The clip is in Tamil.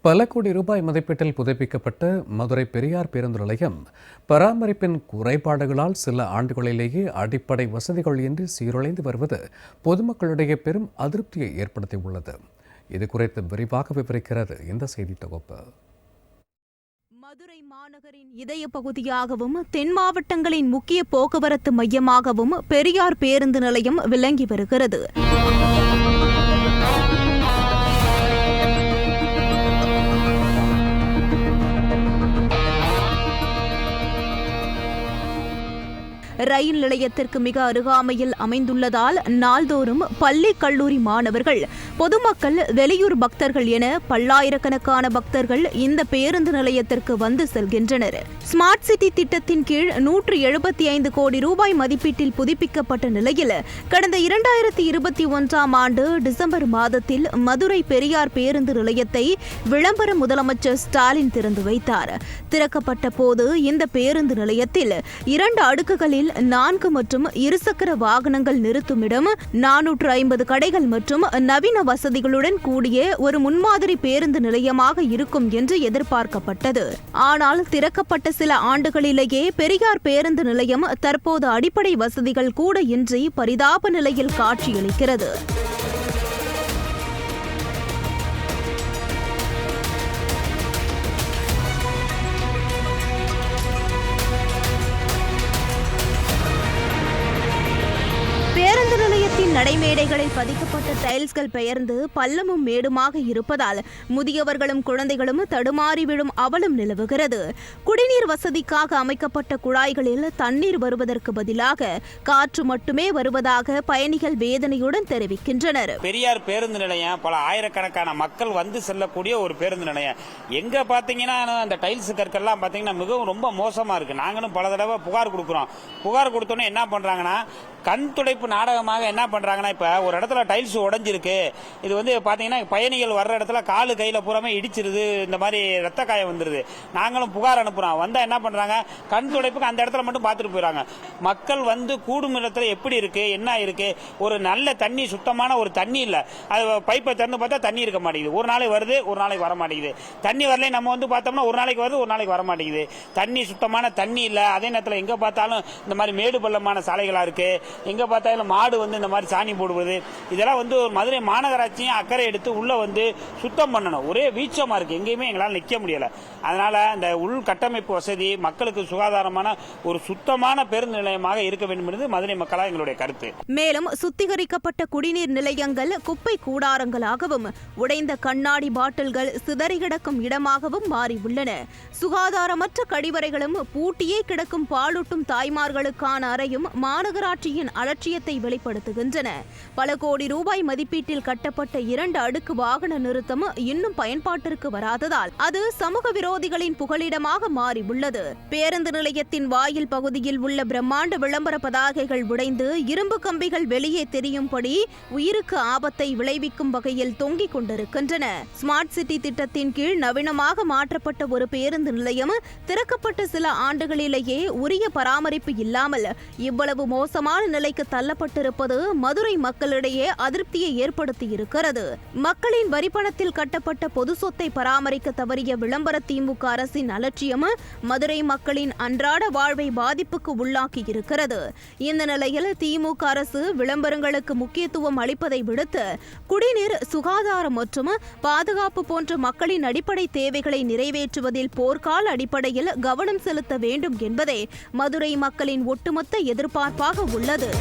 பல கோடி ரூபாய் மதிப்பீட்டில் புதுப்பிக்கப்பட்ட மதுரை பெரியார் பேருந்து நிலையம் பராமரிப்பின் குறைபாடுகளால் சில ஆண்டுகளிலேயே அடிப்படை வசதிகள் இன்றி சீரழிந்து வருவது பொதுமக்களிடையே பெரும் அதிருப்தியை ஏற்படுத்தியுள்ளது. இது குறித்து விரிவாக விவரிக்கிறது இந்த செய்தி தொகுப்பு. மதுரை மாநகரின் இதய பகுதியாகவும் தென் மாவட்டங்களின் முக்கிய போக்குவரத்து மையமாகவும் பெரியார் பேருந்து நிலையம் விளங்கி வருகிறது. ரயில் நிலையத்திற்கு மிக அருகாமையில் அமைந்துள்ளதால் நாள்தோறும் பள்ளி கல்லூரி மாணவர்கள், பொதுமக்கள், வெளியூர் பக்தர்கள் என பல்லாயிரக்கணக்கான பக்தர்கள் இந்த பேருந்து நிலையத்திற்கு வந்து செல்கின்றனர். ஸ்மார்ட் சிட்டி திட்டத்தின் கீழ் 175 கோடி ரூபாய் மதிப்பீட்டில் புதுப்பிக்கப்பட்ட நிலையில் கடந்த 2021ஆம் ஆண்டு டிசம்பர் மாதத்தில் மதுரை பெரியார் பேருந்து நிலையத்தை விளம்பர முதலமைச்சர் ஸ்டாலின் திறந்து வைத்தார். திறக்கப்பட்ட போது இந்த பேருந்து நிலையத்தில் 2 அடுக்குகளில் 4 மற்றும் இருசக்கர வாகனங்கள் நிறுத்துமிடம், 450 கடைகள் மற்றும் நவீன வசதிகளுடன் கூடிய ஒரு முன்மாதிரி பேருந்து நிலையமாக இருக்கும் என்று எதிர்பார்க்கப்பட்டது. ஆனால் திறக்கப்பட்ட சில ஆண்டுகளிலேயே பெரியார் பேருந்து நிலையம் தற்போது அடிப்படை வசதிகள் கூட இன்றி பரிதாப நிலையில் காட்சியளிக்கிறது. பேருந்து நிலையத்தின் நடைமேடைகளில் பதிக்கப்பட்ட டைல்ஸ்கள் பெயர்ந்து பள்ளமும் மேடுமாக இருப்பதால் முதியவர்களும் குழந்தைகளும் தடுமாறி விழும் அவலம் நிலவுகிறது. குடிநீர் வசதிக்காக அமைக்கப்பட்ட குழாய்களில் தண்ணீர் வருவதற்கு பதிலாக காற்று மட்டுமே வருவதாக பயணிகள் வேதனையுடன் தெரிவிக்கின்றனர். பெரியார் பேருந்து நிலையம் பல ஆயிரக்கணக்கான மக்கள் வந்து செல்லக்கூடிய ஒரு பேருந்து நிலையம். எங்க பாத்தீங்கன்னா அந்த டைல்ஸ் கற்கள்லாம் பாத்தீங்கன்னா மிகவும் ரொம்ப மோசமா இருக்கு. நாங்களும் பல தடவை புகார் கொடுக்கிறோம். புகார் கொடுத்தோன்னே என்ன பண்றாங்கன்னா கண் துடைப்பு நாடகமாக என்ன பண்றாங்கன்னா, இப்ப ஒரு இடத்துல டைல்ஸ் உடைஞ்சிருக்கு, இது வந்து பாத்தீங்கன்னா பயணிகள் வர்ற இடத்துல காலு கையில பூராமே இடிச்சிருது, இந்த மாதிரி ரத்த காயம் வந்துருது. நாங்களும் புகார் அனுப்புறோம். வந்தா என்ன பண்றாங்க, கண் துடைப்புக்கு அந்த இடத்துல மட்டும் பார்த்துட்டு போயிடறாங்க. மக்கள் வந்து கூடும் இடத்துல எப்படி இருக்கு, என்ன இருக்கு, ஒரு நல்ல தண்ணி, சுத்தமான ஒரு தண்ணி இல்ல. அது பைப்பை திறந்து பார்த்தா தண்ணி இருக்க மாட்டேங்குது. ஒரு நாளைக்கு வருது, ஒரு நாளைக்கு வர மாட்டேங்குது. தண்ணி வரல நம்ம வந்து பார்த்தோம்னா ஒரு நாளைக்கு வருது, ஒரு நாளைக்கு வர மாட்டேங்குது. தண்ணி, சுத்தமான தண்ணி இல்ல. அதே நேரத்தில் எங்க பார்த்தாலும் இந்த மாதிரி மேடு பள்ளமான சாலைகளா இருக்கு. எங்க பார்த்தாலும் மாடு வந்து இந்த மாதிரி சாணி போடுவது, இதெல்லாம் வந்து மதுரை மாநகராட்சியும் அக்கறை எடுத்து உள்ள வந்து சுத்தம் பண்ணணும். ஒரே வீச்சமா இருக்கு, எங்கேயுமே எங்களால் நிக்க முடியல. அதனால இந்த உள்கட்டமைப்பு வசதி, மக்களுக்கு சுகாதாரமான ஒரு சுத்தமான பேருந்து நிலையமாக இருக்க வேண்டும் என்பது மதுரை மக்களாக எங்களுடைய கருத்து. மேலும் சுத்திகரிக்கப்பட்ட குடிநீர் நிலையங்கள் குப்பை கூடாரங்களாகவும் உடைந்த கண்ணாடி பாட்டில்கள் சிதறி கிடக்கும் இடமாகவும் மாறியுள்ளன. சுகாதாரமற்ற கழிவறைகளும் பூட்டியே கிடக்கும் பாலூட்டும் தாய்மார்களுக்கான அறையும் மாநகராட்சியின் அலட்சியத்தை வெளிப்படுத்துகின்றன. பல கோடி ரூபாய் மதிப்பீட்டில் கட்டப்பட்ட 2 அடுக்கு வாகன நிறுத்தம் இன்னும் பயன்பாட்டிற்கு வராததால் அது சமூக விரோதிகளின் புகலிடமாக மாறியுள்ளது. பேருந்து நிலையத்தின் வாயில் பகுதியில் உள்ள பிரம்மாண்ட விளம்பர பதாகைகள் உடைந்து இரும்பு கம்பிகள் வெளியே தெரியும்படி உயிருக்கு ஆபத்தை விளைவிக்கும் வகையில் தொங்கிக் கொண்டிருக்கின்றன. ஸ்மார்ட் சிட்டி திட்டத்தின் கீழ் நவீனமாக மாற்றப்பட்ட ஒரு பேருந்து நிலையம் திறக்கப்பட்ட சில ஆண்டுகளிலேயே உரிய பராமரிப்பு இல்லாமல் இவ்வளவு மோசமான நிலைக்கு தள்ளப்பட்டிருப்பது மதுரை மக்களிடையே அதிருப்தியை ஏற்படுத்தி இருக்கிறது. மக்களின் வரிப்பணத்தில் கட்டப்பட்ட பொது சொத்தை பராமரிக்க தவறிய விளம்பர திமுக அரசின் அலட்சியம் மதுரை மக்களின் அன்றாட வாழ்வை பாதிப்புக்கு உள்ளாக்கி இருக்கிறது. இந்த நிலையில் திமுக அரசு விளம்பரங்களுக்கு முக்கியத்துவம் அளிப்பதை விடுத்து குடிநீர், சுகாதாரம் மற்றும் பாதுகாப்பு போன்ற மக்களின் அடிப்படை தேவைகளை நிறைவேற்றுவதில் போர்க்கால அடிப்படையில் கவனம் செலுத்த வேண்டும் என்பதே மதுரை மக்களின் ஒட்டுமொத்த எதிர்பார்ப்பாக உள்ளது.